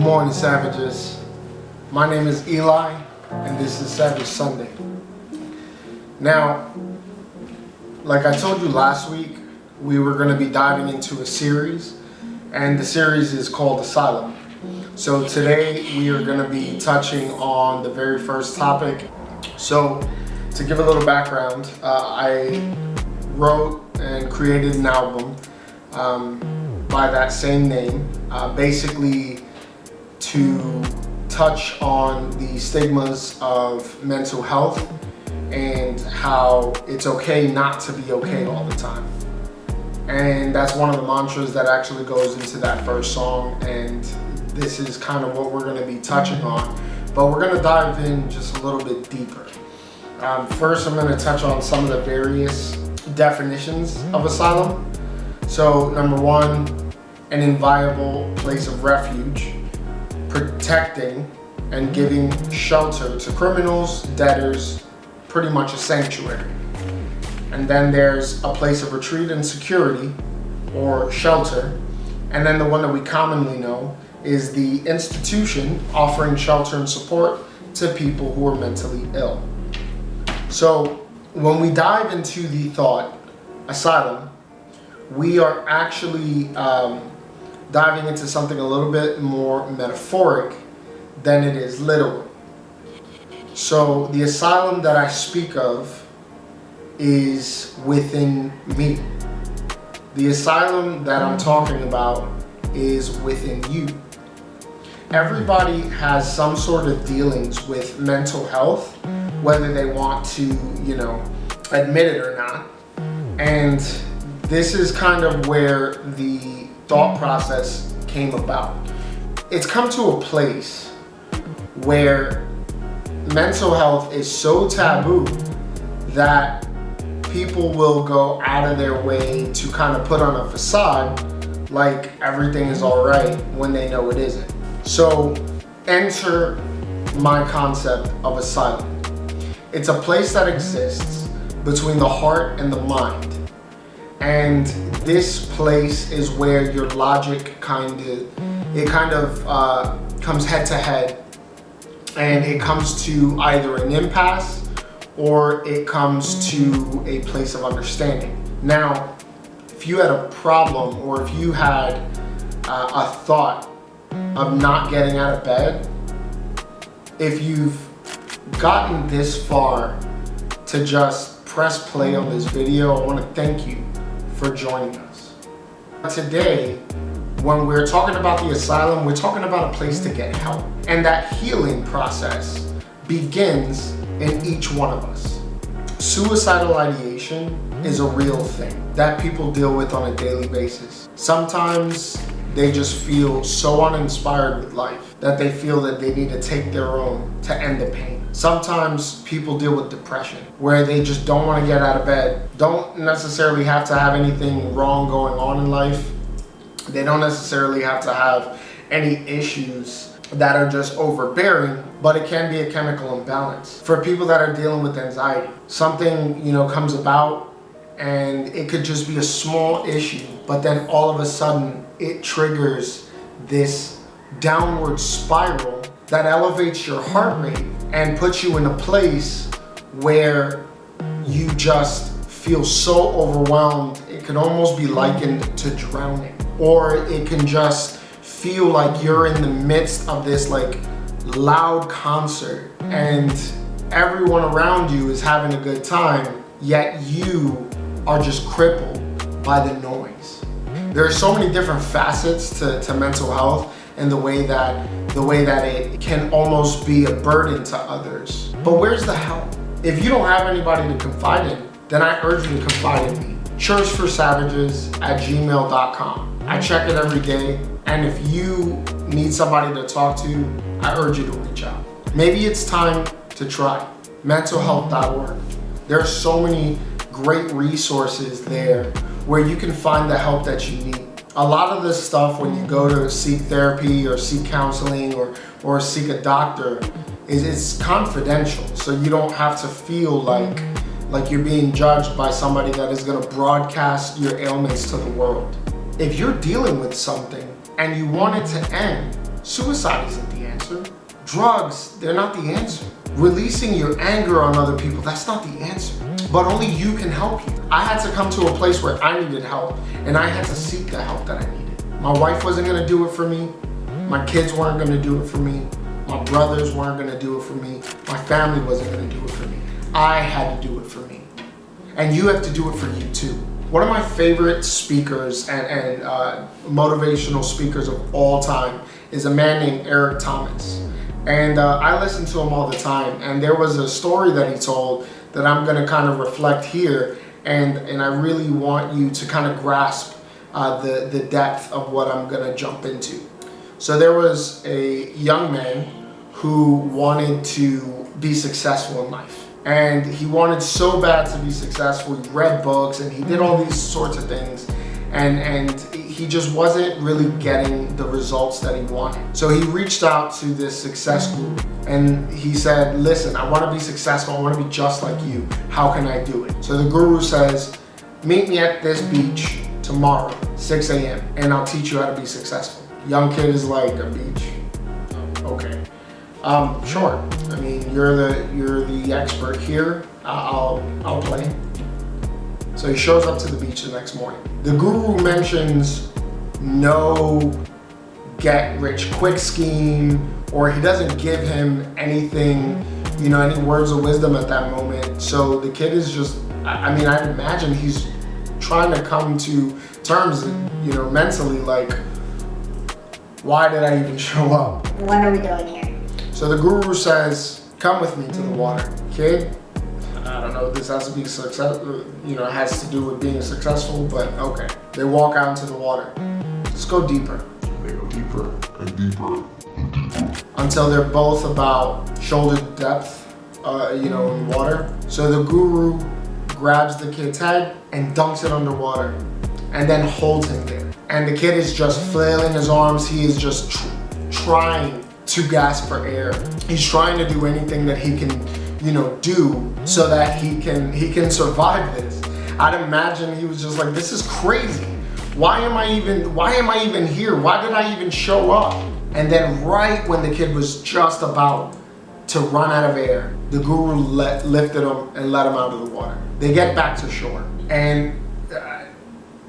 Good morning, Savages. My name is Eli, and this is Savage Sunday. Now, like I told you last week, we were going to be diving into a series, and the series is called Asylum. So today we are going to be touching on the very first topic. So to give a little background, I wrote and created an album by that same name, basically to touch on the stigmas of mental health and how it's okay not to be okay all the time. And that's one of the mantras that actually goes into that first song, and this is kind of what we're going to be touching on, but we're going to dive in just a little bit deeper. First, I'm going to touch on some of the various definitions of asylum. So number one, an inviolable place of refuge, protecting and giving shelter to criminals, debtors, pretty much a sanctuary. And then there's a place of retreat and security, or shelter. And then the one that we commonly know is the institution offering shelter and support to people who are mentally ill. So when we dive into the thought asylum, we are actually diving into something a little bit more metaphoric than it is literal. So the asylum that I speak of is within me. The asylum that I'm talking about is within you. Everybody has some sort of dealings with mental health, whether they want to, admit it or not. And this is kind of where the thought process came about. It's come to a place where mental health is so taboo that people will go out of their way to kind of put on a facade like everything is all right when they know it isn't. So enter my concept of asylum. It's a place that exists between the heart and the mind. And this place is where your logic kind of comes head to head, and it comes to either an impasse or it comes to a place of understanding. Now, if you had a problem, or if you had a thought of not getting out of bed, if you've gotten this far to just press play on this video, I want to thank you for joining us. Today, when we're talking about the asylum, we're talking about a place to get help. And that healing process begins in each one of us. Suicidal ideation is a real thing that people deal with on a daily basis. Sometimes they just feel so uninspired with life that they feel that they need to take their own to end the pain. Sometimes people deal with depression, where they just don't want to get out of bed, don't necessarily have to have anything wrong going on in life. They don't necessarily have to have any issues that are just overbearing, but it can be a chemical imbalance. For people that are dealing with anxiety, something comes about and it could just be a small issue, but then all of a sudden it triggers this downward spiral that elevates your heart rate and puts you in a place where you just feel so overwhelmed. It can almost be likened to drowning, or it can just feel like you're in the midst of this loud concert and everyone around you is having a good time, yet you are just crippled by the noise. There are so many different facets to mental health, and the way that it can almost be a burden to others. But where's the help? If you don't have anybody to confide in, then I urge you to confide in me. churchforsavages@gmail.com. I check it every day, and if you need somebody to talk to, I urge you to reach out. Maybe it's time to try mentalhealth.org. There are so many great resources there where you can find the help that you need. A lot of this stuff, when you go to seek therapy or seek counseling or seek a doctor, it's confidential. So you don't have to feel like you're being judged by somebody that is going to broadcast your ailments to the world. If you're dealing with something and you want it to end, Suicide isn't the answer. Drugs, they're not the answer. Releasing your anger on other people, that's not the answer. But only you can help you. I had to come to a place where I needed help, and I had to seek the help that I needed. My wife wasn't gonna do it for me. My kids weren't gonna do it for me. My brothers weren't gonna do it for me. My family wasn't gonna do it for me. I had to do it for me. And you have to do it for you too. One of my favorite speakers and motivational speakers of all time is a man named Eric Thomas. And I listen to him all the time. And there was a story that he told that I'm gonna kind of reflect here. And I really want you to kind of grasp the depth of what I'm gonna jump into. So there was a young man who wanted to be successful in life. And he wanted so bad to be successful. He read books and he did all these sorts of things. And he just wasn't really getting the results that he wanted. So he reached out to this success guru and he said, listen, I want to be successful. I want to be just like you. How can I do it? So the guru says, meet me at this beach tomorrow, 6 a.m. and I'll teach you how to be successful. Young kid is like, a beach? Okay. Sure. I mean, you're the expert here. I'll play. So he shows up to the beach the next morning. The guru mentions no get rich quick scheme, or he doesn't give him anything, any words of wisdom at that moment. So the kid is just, I mean, I'd imagine he's trying to come to terms, mentally, like, why did I even show up? What are we doing here? So the guru says, come with me to the water. Kid, I don't know if this has to be successful, it has to do with being successful, but okay. They walk out into the water. Let's go deeper. They go deeper and deeper and deeper. Until they're both about shoulder depth, in water. So the guru grabs the kid's head and dunks it underwater and then holds him there. And the kid is just flailing his arms. He is just trying to gasp for air. He's trying to do anything that he can, do so that he can survive this. I'd imagine he was just like, this is crazy. Why am I even here? Why did I even show up? And then right when the kid was just about to run out of air, the guru lifted him and let him out of the water. They get back to shore. And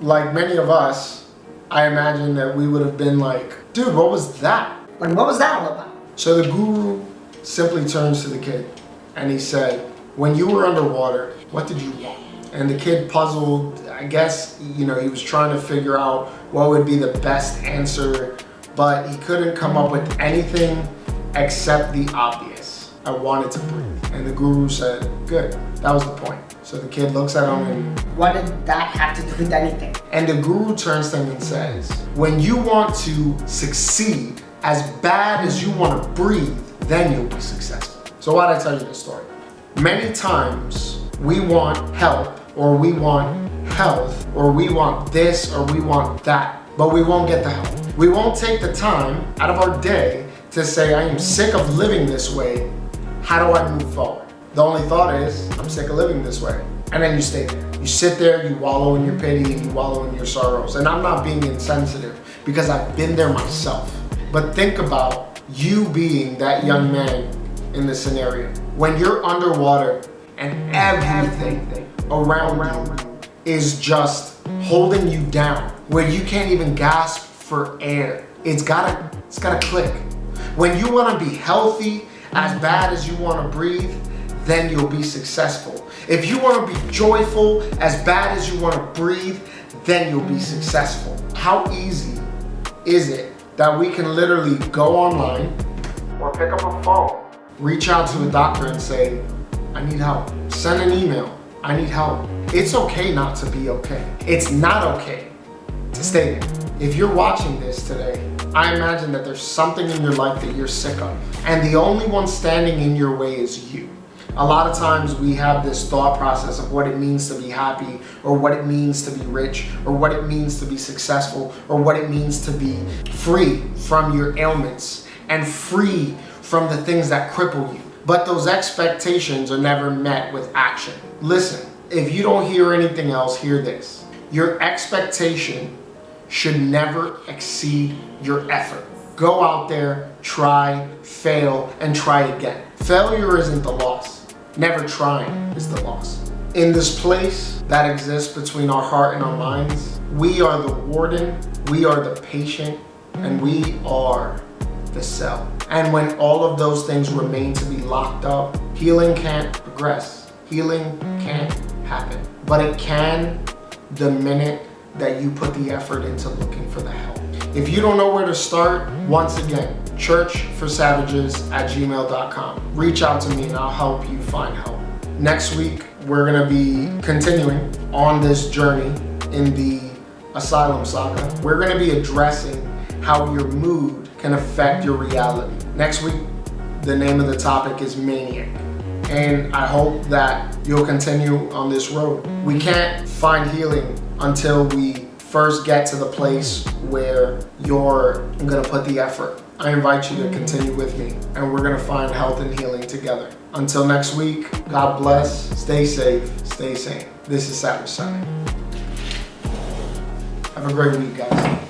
like many of us, I imagine that we would have been like, dude, what was that? Like, what was that all about? So the guru simply turns to the kid and he said, when you were underwater, what did you want? And the kid, puzzled, I guess, he was trying to figure out what would be the best answer, but he couldn't come up with anything except the obvious. I wanted to breathe. And the guru said, good, that was the point. So the kid looks at him and, what did that have to do with anything? And the guru turns to him and says, when you want to succeed as bad as you want to breathe, then you'll be successful. So why'd I tell you this story? Many times we want help, or we want health, or we want this, or we want that, but we won't get the help. We won't take the time out of our day to say, I am sick of living this way. How do I move forward? The only thought is, I'm sick of living this way. And then you stay there. You sit there, you wallow in your pity, and you wallow in your sorrows. And I'm not being insensitive because I've been there myself. But think about you being that young man in this scenario. When you're underwater and everything around you is just holding you down, where you can't even gasp for air. It's gotta click. When you wanna be healthy, as bad as you wanna breathe, then you'll be successful. If you wanna be joyful, as bad as you wanna breathe, then you'll be successful. How easy is it that we can literally go online or pick up a phone, reach out to a doctor and say, I need help. Send an email, I need help. It's okay not to be okay. It's not okay to stay there. If you're watching this today, I imagine that there's something in your life that you're sick of. And the only one standing in your way is you. A lot of times we have this thought process of what it means to be happy, or what it means to be rich, or what it means to be successful, or what it means to be free from your ailments and free from the things that cripple you. But those expectations are never met with action. Listen, if you don't hear anything else, hear this. Your expectation should never exceed your effort. Go out there, try, fail, and try again. Failure isn't the loss. Never trying is the loss. In this place that exists between our heart and our minds, we are the warden, we are the patient, and we are the cell. And when all of those things remain to be locked up, healing can't progress. Healing can't happen. But it can the minute that you put the effort into looking for the help. If you don't know where to start, once again, churchforsavages@gmail.com. Reach out to me and I'll help you find help. Next week, we're gonna be continuing on this journey in the Asylum saga. We're gonna be addressing how your mood can affect your reality. Next week, the name of the topic is Maniac. And I hope that you'll continue on this road. We can't find healing until we first get to the place where you're gonna put the effort. I invite you to continue with me and we're gonna find health and healing together. Until next week, God bless, stay safe, stay sane. This is Savage Sunday. Have a great week, guys.